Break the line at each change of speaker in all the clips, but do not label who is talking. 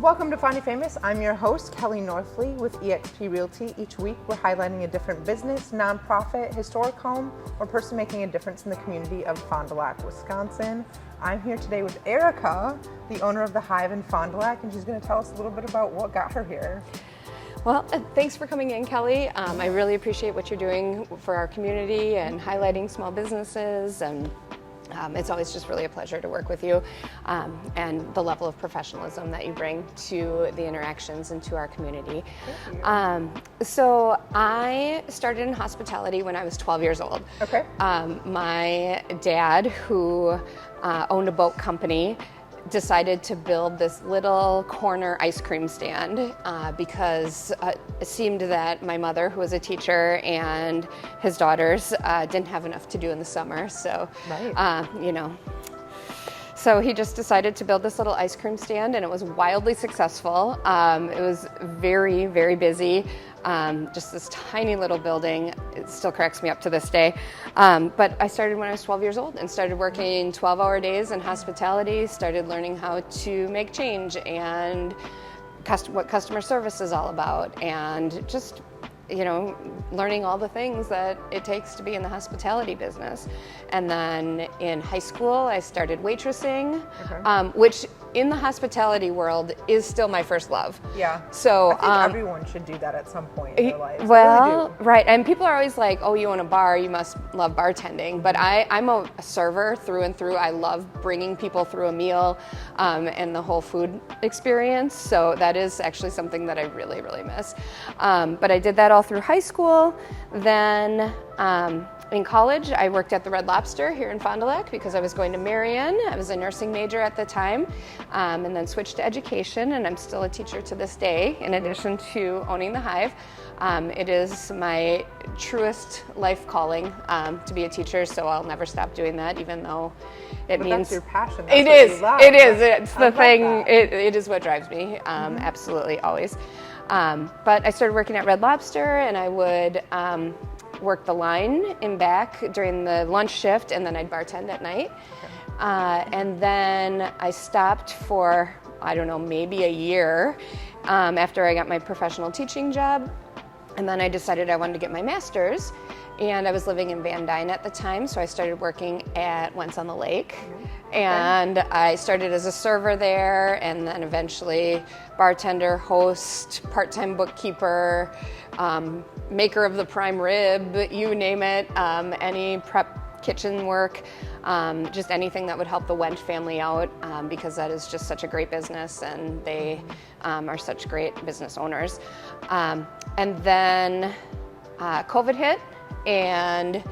Welcome to Fond du Famous. I'm your host, Kelly Northlee with eXp Realty. Each week we're highlighting a different business, nonprofit, historic home, or person making a difference in the community of Fond du Lac, Wisconsin. I'm here today with Erika, the owner of the Hive in Fond du Lac, and she's going to tell us a little bit about what got her here.
Well, thanks for coming in, Kelly. I really appreciate what you're doing for our community and highlighting small businesses, and it's always just really a pleasure to work with you, and the level of professionalism that you bring to the interactions and to our community. So I started in hospitality when I was 12 years old.
Okay.
My dad, who owned a boat company, decided to build this little corner ice cream stand because it seemed that my mother, who was a teacher, and his daughters didn't have enough to do in the summer. So, so he just decided to build this little ice cream stand, and it was wildly successful. It was very, very busy. Just this tiny little building. It still cracks me up to this day. But I started when I was 12 years old and started working 12-hour days in hospitality, started learning how to make change and what customer service is all about, and just learning all the things that it takes to be in the hospitality business. And then in high school, I started waitressing, which in the hospitality world is still my first love.
Yeah.
So
I think everyone should do that at some point in their life.
Well, really, right. And people are always like, oh, you own a bar, you must love bartending. But I'm a server through and through. I love bringing people through a meal and the whole food experience. So that is actually something that I really, really miss. But I did that all through high school. Then in college, I worked at the Red Lobster here in Fond du Lac because I was going to Marion. I was a nursing major at the time, and then switched to education, and I'm still a teacher to this day, in addition to owning the Hive. It is my truest life calling to be a teacher, so I'll never stop doing that, even though it means...
That's your passion.
It is. It is. It's the thing. It is what drives me, absolutely, always. But I started working at Red Lobster, and I would work the line in back during the lunch shift, and then I'd bartend at night. And then I stopped for, I don't know, maybe a year after I got my professional teaching job. And then I decided I wanted to get my master's, and I was living in Van Dyne at the time, so I started working at Once on the Lake. And I started as a server there, and then eventually bartender, host, part-time bookkeeper, maker of the prime rib, you name it, any prep kitchen work, just anything that would help the Wench family out, because that is just such a great business, and they are such great business owners. And then COVID hit, and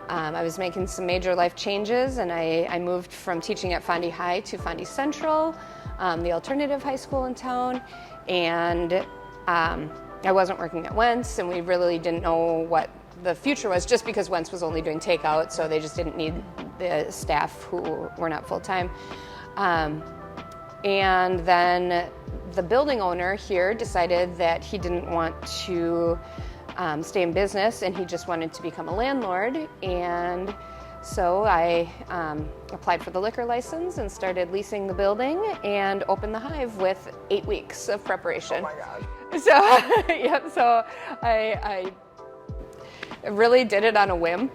I was making some major life changes, and I moved from teaching at Fond du High to Fond du Central, the alternative high school in town, and I wasn't working at Wentz, and we really didn't know what the future was, just because Wentz was only doing takeout, so they just didn't need the staff who were not full-time. And then the building owner here decided that he didn't want to stay in business, and he just wanted to become a landlord. And so I applied for the liquor license and started leasing the building and opened the Hive with 8 weeks of preparation.
Oh my God.
So, yep, so I really did it on a whim,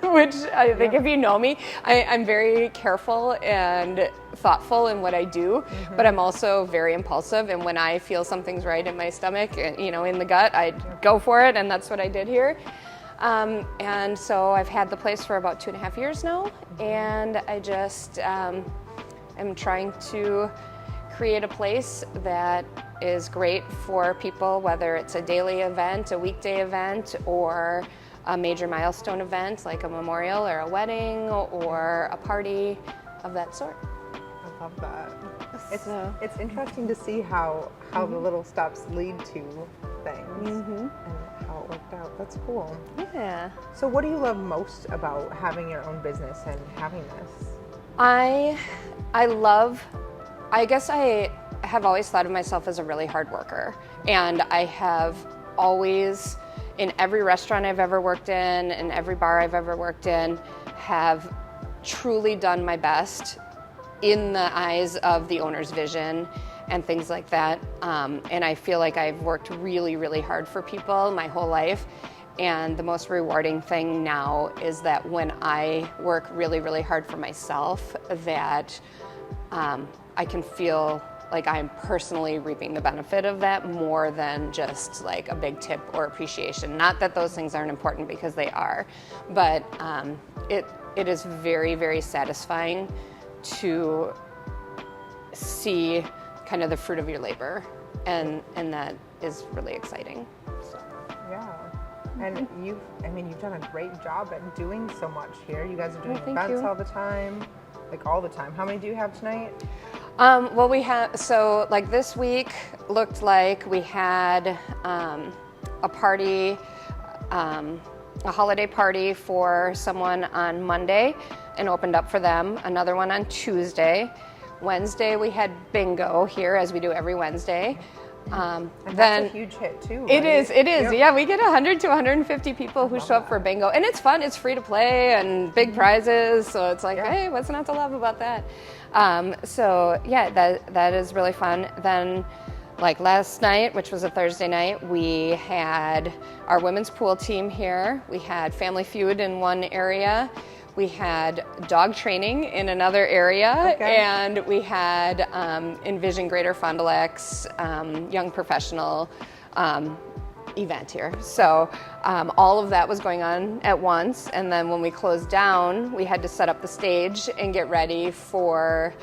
which I think if you know me, I'm very careful and thoughtful in what I do, but I'm also very impulsive, and when I feel something's right in my stomach, in the gut, I go for it, and that's what I did here. And so I've had the place for about 2.5 years now, and I just am trying to create a place that is great for people, whether it's a daily event, a weekday event, or a major milestone event like a memorial or a wedding or a party of that sort.
I love that. It's interesting to see how the little steps lead to things and how it worked out. That's cool.
Yeah.
So what do you love most about having your own business and having this?
I guess I have always thought of myself as a really hard worker, and I have always, in every restaurant I've ever worked in and every bar I've ever worked in, have truly done my best in the eyes of the owner's vision and things like that. And I feel like I've worked really, really hard for people my whole life. And the most rewarding thing now is that when I work really, really hard for myself, that I can feel like I'm personally reaping the benefit of that more than just like a big tip or appreciation. Not that those things aren't important, because they are, but it is very, very satisfying to see kind of the fruit of your labor, and that is really exciting. So.
Yeah. And you've done a great job at doing so much here. You guys are doing events all the time, like all the time. How many do you have tonight?
Well, we have, so like this week looked like we had a party, a holiday party for someone on Monday and opened up for them. Another one on Tuesday. Wednesday we had bingo here, as we do every Wednesday.
And
then
that's a huge hit too, right?
It is.
Yep.
Yeah, we get 100 to 150 people who show up for bingo, and it's fun. It's free to play and big prizes, so it's like, hey, what's not to love about that? So yeah, that is really fun. Then, like last night, which was a Thursday night, we had our women's pool team here. We had Family Feud in one area. We had dog training in another area, and we had Envision Greater Fond du Lac's young professional event here. So all of that was going on at once, and then when we closed down, we had to set up the stage and get ready for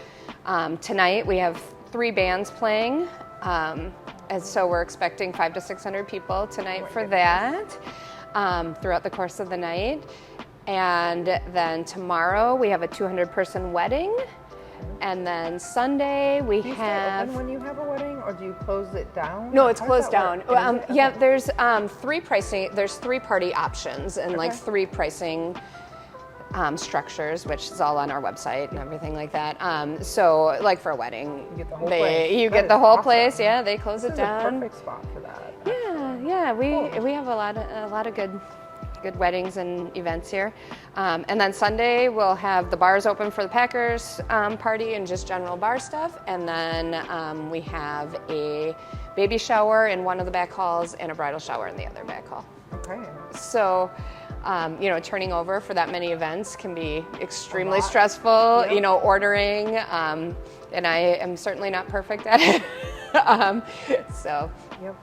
tonight. We have 3 bands playing, and so we're expecting 500 to 600 people tonight for that throughout the course of the night. And then tomorrow we have a 200-person wedding, and then Sunday we
do you
have.
Stay open when you have a wedding, or do you close it down?
No, it's closed down. Yeah, there's 3 pricing. There's 3 party options and like 3 pricing structures, which is all on our website and everything like that. So, like for a wedding,
you get the whole place.
You get the whole place. Yeah, they close it down.
Is a perfect spot for that.
Yeah. We have a lot of good weddings and events here. And then Sunday we'll have the bars open for the Packers party and just general bar stuff. And then we have a baby shower in one of the back halls and a bridal shower in the other back hall.
Okay.
So, turning over for that many events can be extremely stressful, ordering, and I am certainly not perfect at it.
Yep.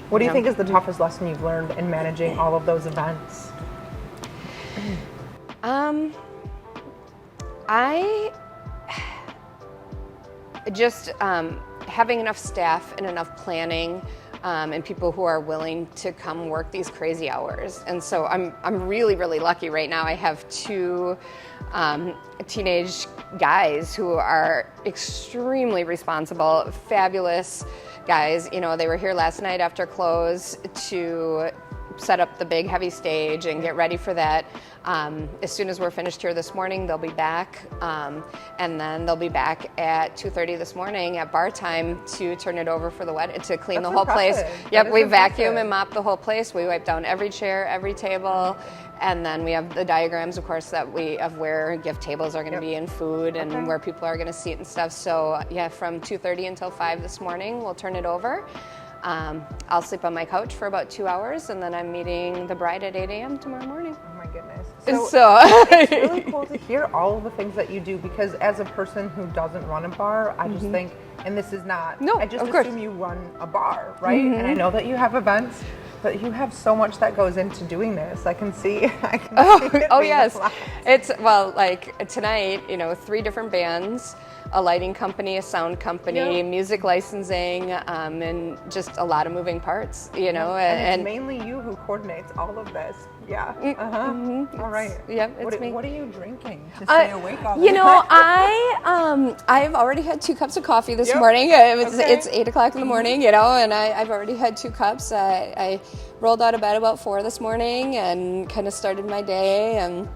What do you think is the toughest lesson you've learned in managing all of those events?
I just having enough staff and enough planning, and people who are willing to come work these crazy hours. And so I'm really, really lucky right now. I have 2 teenage guys who are extremely responsible, fabulous guys. They were here last night after close to set up the big heavy stage and get ready for that. As soon as we're finished here this morning, they'll be back, and then they'll be back at 2:30 this morning at bar time to turn it over for the wedding, to clean the whole place. Yep, we vacuum and mop the whole place. We wipe down every chair, every table, and then we have the diagrams, of course, of where gift tables are going to be and food and where people are going to seat and stuff. So yeah, from 2:30 until 5 this morning, we'll turn it over. I'll sleep on my couch for about 2 hours, and then I'm meeting the bride at 8 a.m. tomorrow morning.
Oh my goodness.
So
it's really cool to hear all of the things that you do, because as a person who doesn't run a bar, I just think, and this is not, I just assume you run a bar, right? And I know that you have events, but you have so much that goes into doing this. I can see
Oh yes. It's, well, like tonight, 3 different bands, a lighting company, a sound company, music licensing, and just a lot of moving parts, And
it's mainly you who coordinates all of this. Yeah. All right.
Yep, it's me.
What are you drinking to stay awake all the
time? I've already had 2 cups of coffee this morning. It's 8 o'clock in the morning, and I've already had 2 cups. I rolled out of bed about 4 this morning and kind of started my day, and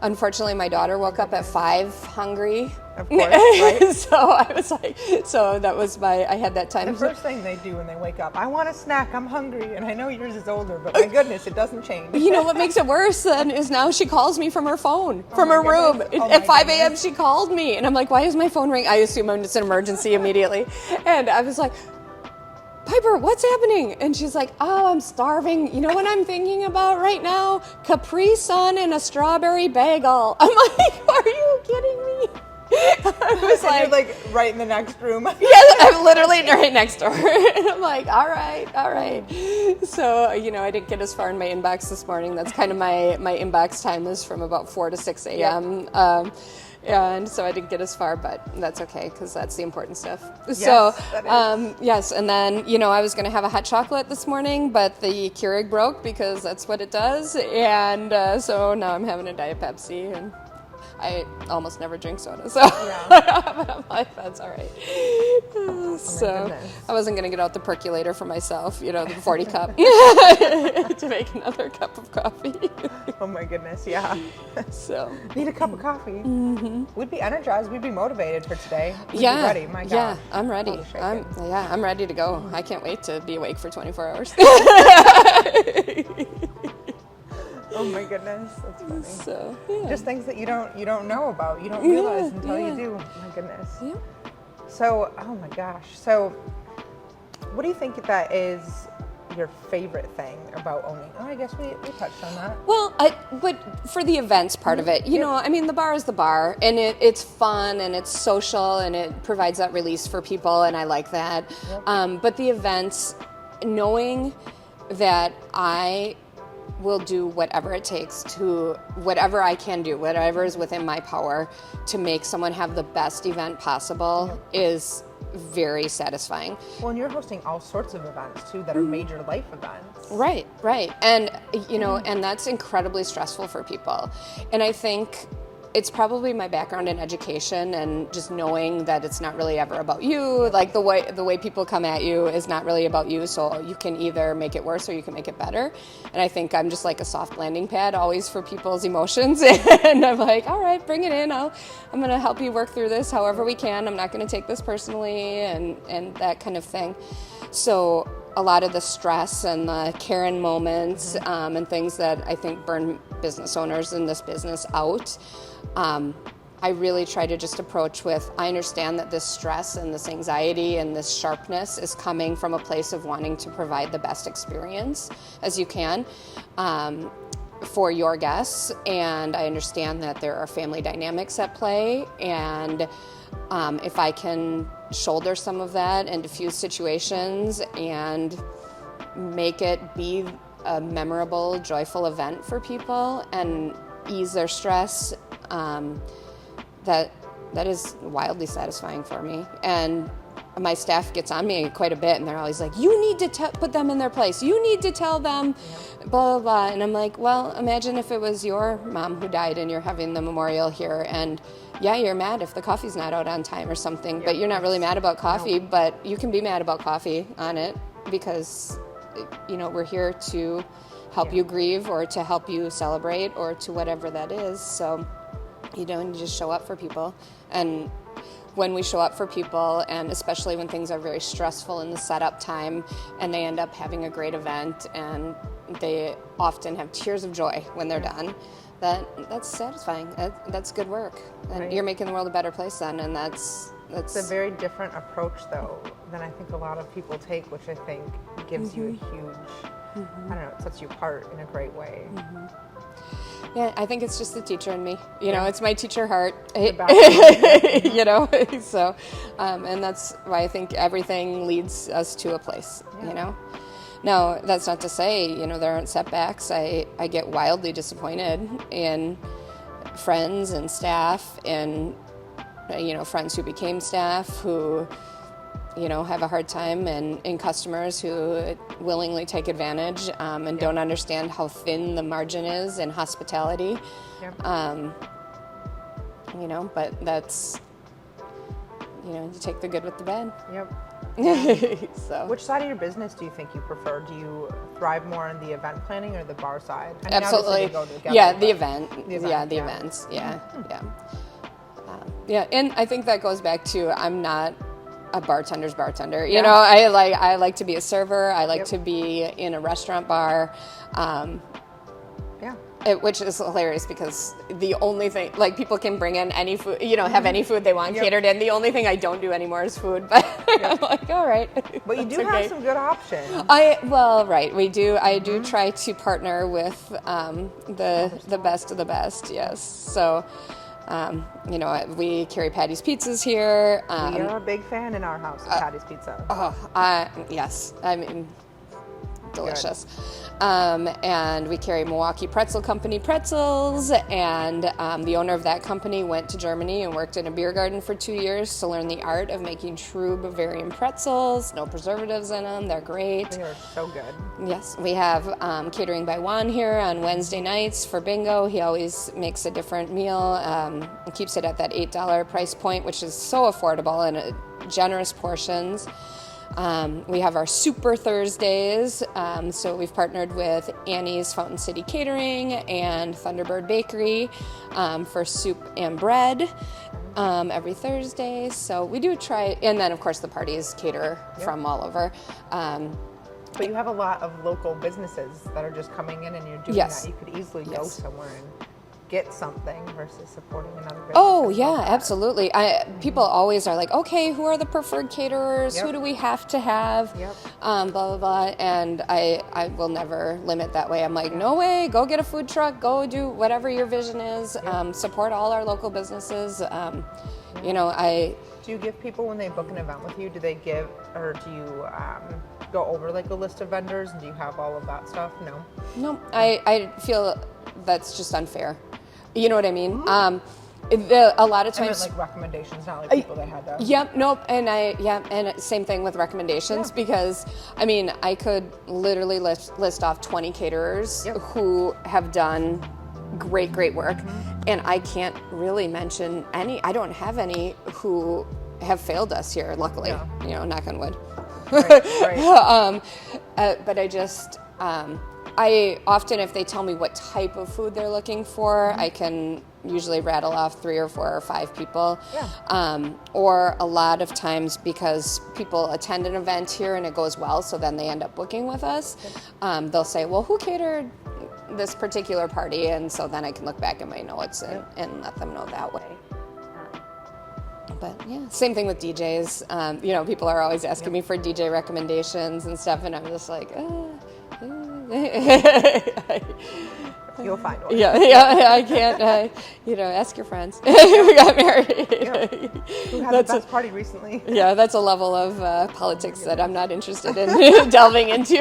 unfortunately, my daughter woke up at 5 hungry.
Of course, right?
So I was like, so that was I had that time.
The first thing they do when they wake up, I want a snack, I'm hungry. And I know yours is older, but my goodness, it doesn't change.
You know what makes it worse then is now she calls me from her phone, from her room. At 5 a.m. she called me. And I'm like, why is my phone ringing? I assume it's an emergency immediately. And I was like, Piper, what's happening? And she's like, oh, I'm starving. You know what I'm thinking about right now? Capri Sun and a strawberry bagel. I'm like, are you kidding me? I was
like, you're like right in the next room.
Yeah, I'm literally right next door. And I'm like, all right. So, I didn't get as far in my inbox this morning. That's kind of my inbox time is from about 4 to 6 a.m. Yep. And so I didn't get as far, but that's okay because that's the important stuff.
Yes,
so,
that is.
And then, I was going to have a hot chocolate this morning, but the Keurig broke because that's what it does. And so now I'm having a Diet Pepsi, and I almost never drink soda, so but I'm like, that's all right. So I wasn't going to get out the percolator for myself, the 40 cup, to make another cup of coffee.
Oh my goodness, yeah.
So
need a cup of coffee. Mm-hmm. We'd be energized. We'd be motivated for today. We'd be ready. My God.
Yeah, I'm ready. I'm ready to go. I can't wait to be awake for 24 hours.
Oh my goodness, that's funny.
So,
just things that you don't know about, you don't realize until you do. My goodness. Yeah. So, oh my gosh. So, what do you think that is your favorite thing about owning? Oh, I guess we touched on that.
Well, but for the events part of it, the bar is the bar, and it's fun and it's social and it provides that release for people, and I like that. Yep. But the events, knowing that I will do whatever it takes whatever I can do, whatever is within my power to make someone have the best event possible is very satisfying.
Well, and you're hosting all sorts of events too that are major life events.
Right. And, and that's incredibly stressful for people. And I think it's probably my background in education and just knowing that it's not really ever about you. Like the way people come at you is not really about you. So you can either make it worse or you can make it better. And I think I'm just like a soft landing pad always for people's emotions. And I'm like, all right, bring it in. I'm going to help you work through this however we can. I'm not going to take this personally and that kind of thing. So a lot of the stress and the Karen moments and things that I think burn business owners in this business out, I really try to just approach with, I understand that this stress and this anxiety and this sharpness is coming from a place of wanting to provide the best experience as you can for your guests. And I understand that there are family dynamics at play. And if I can shoulder some of that and diffuse situations and make it be a memorable, joyful event for people and ease their stress, that is wildly satisfying for me. And my staff gets on me quite a bit, and they're always like, you need to put them in their place. You need to tell them, blah, blah, blah. And I'm like, well, imagine if it was your mom who died and you're having the memorial here, and you're mad if the coffee's not out on time or something, but you're not really mad about coffee, but you can be mad about coffee on it because, we're here to help you grieve or to help you celebrate or to whatever that is. So, you just show up for people. And when we show up for people, and especially when things are very stressful in the setup time and they end up having a great event and they often have tears of joy when they're done, that's satisfying. That's good work. And you're making the world a better place then, and that's
It's a very different approach, though, than I think a lot of people take, which I think gives you a huge, I don't know, it sets you apart in a great way.
Yeah, I think it's just the teacher in me. It's my teacher heart. So, and that's why I think everything leads us to a place, Now, that's not to say, there aren't setbacks. I get wildly disappointed in friends and staff and, friends who became staff who, have a hard time, and in customers who willingly take advantage and don't understand how thin the margin is in hospitality. But that's, you take the good with the bad.
Yep.
So.
Which side of your business do you think you prefer? Do you thrive more on the event planning or the bar side? I mean,
Absolutely.
They go together,
Yeah, the event. Yeah, the
yeah.
events. Yeah, yeah. Yeah, and I think that goes back to I'm not a bartender's bartender. You know, I like to be a server. I like to be in a restaurant bar. Which is hilarious because the only thing, like, people can bring in any food, you know, have any food they want catered in. The only thing I don't do anymore is food, but I'm like, all right.
But you do have some good options.
Right, we do. I do try to partner with the best of the best, yes. So, you know, we carry Patty's Pizzas here.
We are a big fan in our house of Patty's Pizza.
Yes, I mean, delicious. And we carry Milwaukee Pretzel Company pretzels, and the owner of that company went to Germany and worked in a beer garden for 2 years to learn the art of making true Bavarian pretzels. No preservatives in them. They're great.
They are so good.
Yes, we have Catering by Juan here on Wednesday nights for bingo. He always makes a different meal. Keeps it at that $8 price point, which is so affordable and generous portions. We have our Super Thursdays, so we've partnered with Annie's Fountain City Catering and Thunderbird Bakery for soup and bread every Thursday. So we do try, and then of course the parties cater from all over.
But you have a lot of local businesses that are just coming in and you're doing that. You could easily go somewhere and get something versus supporting another business.
Oh yeah, absolutely. People always are like, okay, who are the preferred caterers? Who do we have to have? Blah blah blah. And I will never limit that way. I'm like, no way. Go get a food truck. Go do whatever your vision is. Support all our local businesses. You know,
Do you give people when they book an event with you? Do they give, or do you go over like a list of vendors? And do you have all of that stuff? No.
I feel that's just unfair. You know what I mean? A lot of times,
I meant like recommendations, not like people that had to.
And same thing with recommendations because I mean I could literally list off 20 caterers who have done great work, and I can't really mention any. I don't have any who have failed us here. Luckily, you know, knock on wood.
Right.
But I just. I often, if they tell me what type of food they're looking for, I can usually rattle off 3 or 4 or 5 people. Or a lot of times because people attend an event here and it goes well, so then they end up booking with us. They'll say, well, who catered this particular party? And so then I can look back at my notes and let them know that way. But yeah, same thing with DJs. You know, people are always asking me for DJ recommendations and stuff, and I'm just like,
You'll find one.
Yeah, I can't, you know, ask your friends. We got married.
Who had the best party recently?
Yeah, that's a level of politics that I'm not interested in delving into.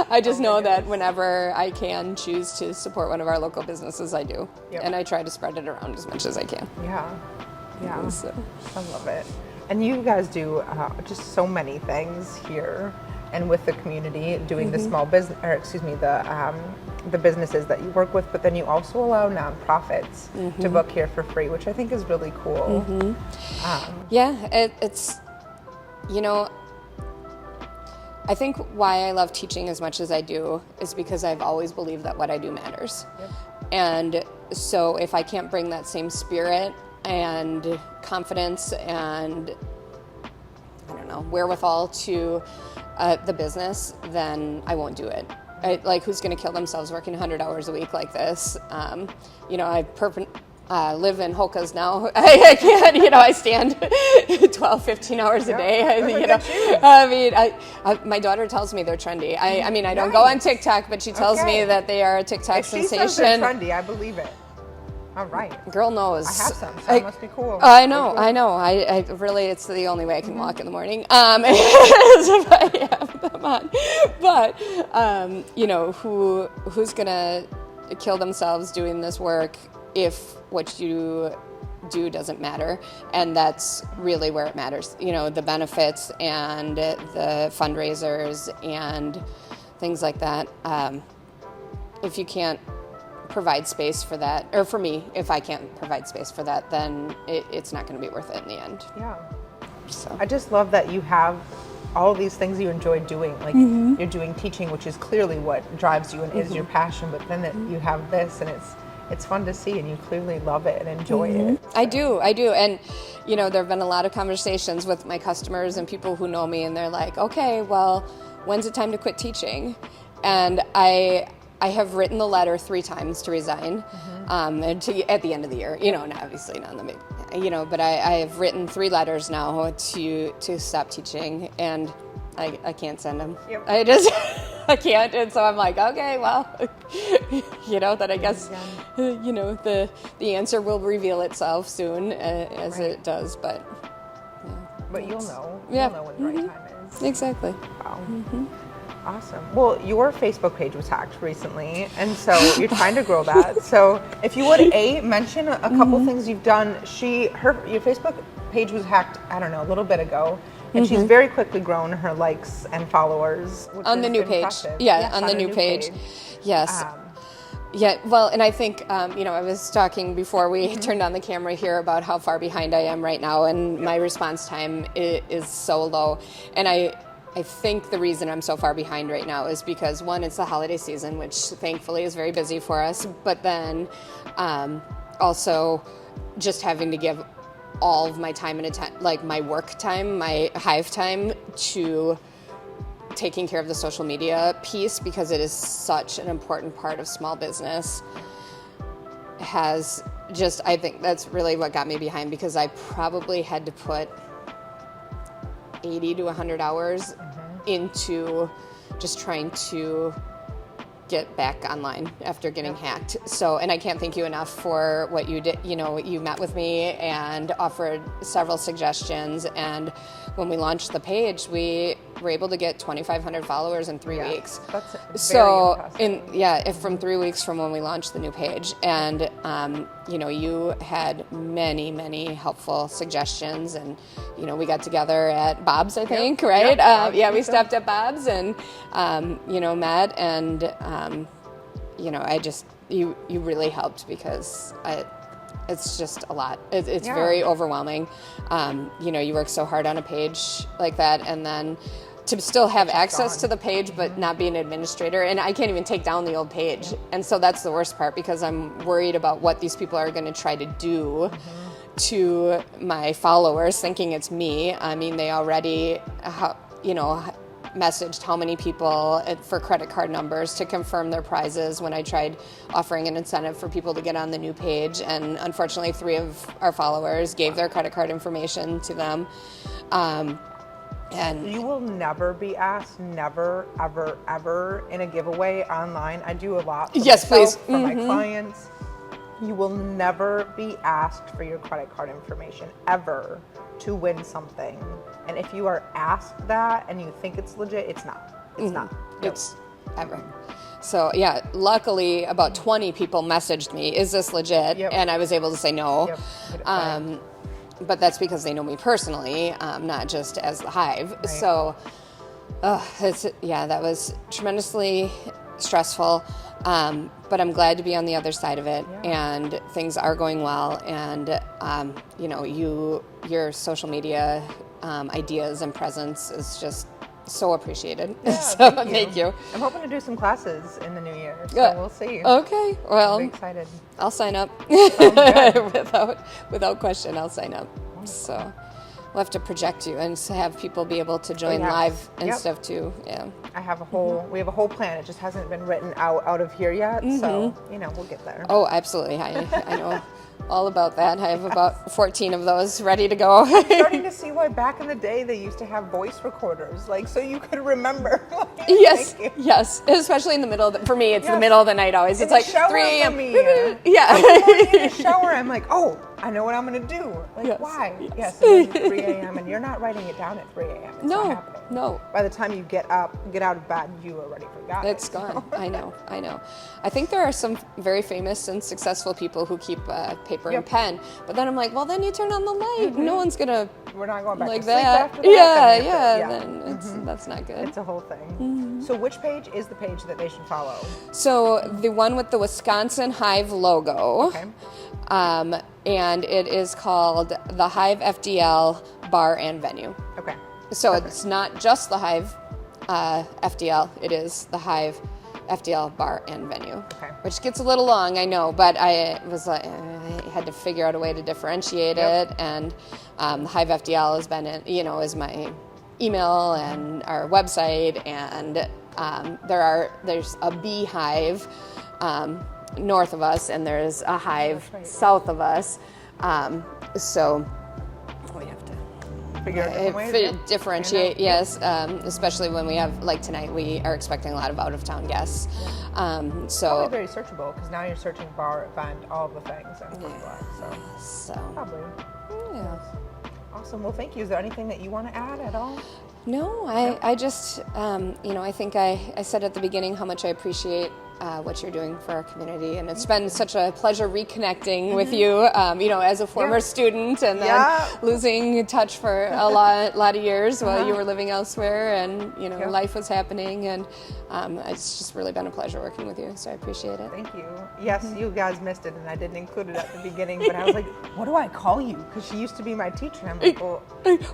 I just know that whenever I can choose to support one of our local businesses, I do. And I try to spread it around as much as I can.
Yeah, so. I love it. And you guys do just so many things here and with the community, doing the small business, or excuse me, the businesses that you work with, but then you also allow nonprofits to book here for free, which I think is really cool.
It's, you know, I think why I love teaching as much as I do is because I've always believed that what I do matters. And so if I can't bring that same spirit and confidence and, I don't know, wherewithal to the business, then I won't do it. Like, who's going to kill themselves working 100 hours a week like this? You know, I live in Hokas now. I can't, you know, I stand 12, 15 hours a day. You know, I mean, my daughter tells me they're trendy. I mean, I don't go on TikTok, but she tells me that they are a TikTok sensation.
She says they're trendy, I believe it. All right.
Girl knows.
I have some, so it must be cool.
I know. I really, it's the only way I can walk in the morning. If I have them on. But, you know, who's going to kill themselves doing this work if what you do doesn't matter? And that's really where it matters. You know, the benefits and the fundraisers and things like that. If you can't provide space for that, or for me, if I can't provide space for that, then it's not going to be worth it in the end. So
I just love that you have all these things you enjoy doing. Like you're doing teaching, which is clearly what drives you and is your passion. But then you have this, and it's fun to see, and you clearly love it and enjoy it. So.
I do. And, there have been a lot of conversations with my customers and people who know me, and they're like, okay, well, when's it time to quit teaching? And I have written the letter 3 times to resign at the end of the year, and obviously not in the, but I have written 3 letters now to stop teaching, and I can't send them. Yep. I can't. And so I'm like, okay, well, that I guess, the answer will reveal itself soon as it does. But,
but you'll know. You'll know when the right time is.
Exactly.
Wow. Awesome. Well, your Facebook page was hacked recently, and so you're trying to grow that. So if you would, mention a couple things you've done. Your Facebook page was hacked, I don't know, a little bit ago. And she's very quickly grown her likes and followers.
On the new page. Yeah, yes, on the new page. Yes. Well, and I think, I was talking before we turned on the camera here about how far behind I am right now, and my response time is so low. And I think the reason I'm so far behind right now is because, one, it's the holiday season, which thankfully is very busy for us, but then also just having to give all of my time and like my work time, my Hive time, to taking care of the social media piece, because it is such an important part of small business. I think that's really what got me behind, because I probably had to put 80 to 100 hours into just trying to get back online after getting hacked. So, and I can't thank you enough for what you did. You met with me and offered several suggestions, and when we launched the page, we were able to get 2,500 followers in 3 weeks.
That's very impressive.
From 3 weeks from when we launched the new page, and you had many, many helpful suggestions, and we got together at Bob's, I think, right? We stopped at Bob's and met, and you really helped, because it's just a lot. It's very overwhelming. You work so hard on a page like that, and then to still have access to the page but not be an administrator, and I can't even take down the old page. And so that's the worst part, because I'm worried about what these people are going to try to do to my followers, thinking it's me. I mean, they already messaged how many people for credit card numbers to confirm their prizes when I tried offering an incentive for people to get on the new page, and unfortunately 3 of our followers gave their credit card information to them. And
you will never be asked, never, ever, ever, in a giveaway online. I do a lot for myself, for my clients. You will never be asked for your credit card information, ever, to win something. And if you are asked that and you think it's legit, it's not. It's not.
It's ever. So, luckily about 20 people messaged me, is this legit? And I was able to say no. But that's because they know me personally, not just as the Hive. Right. So, that was tremendously stressful. But I'm glad to be on the other side of it, and things are going well. And your social media ideas and presence is just so appritated. So thank you.
I'm hoping to do some classes in the new year, so we'll see.
Okay, well,
I'm excited.
I'll sign up. without question, I'll sign up. So we'll have to project you and have people be able to join live and stuff too.
I have we have a whole plan. It just hasn't been written out of here yet, so we'll get there.
Oh, absolutely. I know all about that. I have about 14 of those ready to go.
I'm starting to see why back in the day they used to have voice recorders, so you could remember.
Yes. Especially in the middle for me, it's the middle of the night always. It's like 3 a.m.
In the shower, I'm like, oh, I know what I'm going to do. Why? Yes, it's 3 a.m. and you're not writing it down at 3 a.m. It's not happening.
No.
By the time you get out of bed, you already forgot it.
It's gone. I know. I think there are some very famous and successful people who keep paper and pen, but then I'm like, well, then you turn on the light. No one's going to...
We're not going back
like
to sleep after
that. Then that's not good.
It's a whole thing. So which page is the page that they should follow?
So the one with the Wisconsin Hive logo.
Okay.
And it is called the Hive FDL bar and venue.
Okay.
So it's not just the Hive FDL, it is the Hive FDL bar and venue,
Okay.
which gets a little long, I know, but I was like, I had to figure out a way to differentiate it, and the Hive FDL has been, is my email and our website, and there's a beehive north of us, and there's a hive south of us, so we have to
Figure out different ways,
differentiate, yes, especially when we have, like tonight, we are expecting a lot of out-of-town guests. So
Probably very searchable, because now you're searching bar, event, all of the things on Fond du Lac,
so
probably.
yeah.
Awesome. Well, thank you. Is there anything that you want to add at all?
No, I just, I think I said at the beginning how much I appreciate what you're doing for our community, and it's been such a pleasure reconnecting with you, as a former student, and then losing touch for a lot of years while you were living elsewhere, and life was happening, and it's just really been a pleasure working with you, so I appreciate it.
Thank you. Yes, you guys missed it, and I didn't include it at the beginning, but I was like, what do I call you? Because she used to be my teacher, and I'm like, well...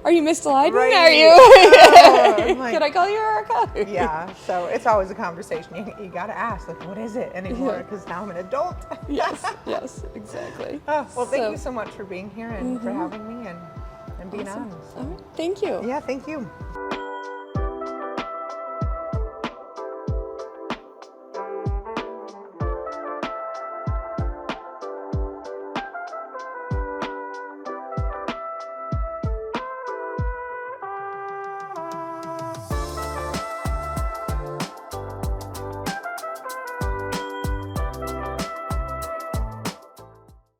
Are you Miss Daleiden?
Right.
Are you?
Like,
Could I call you Erika?
Yeah, so it's always a conversation. You got to ask, like, what is it anymore? Because now I'm an adult.
Yes, exactly.
Well, thank you so much for being here and for having me and being on. So.
All right. Thank you.
Yeah, thank you.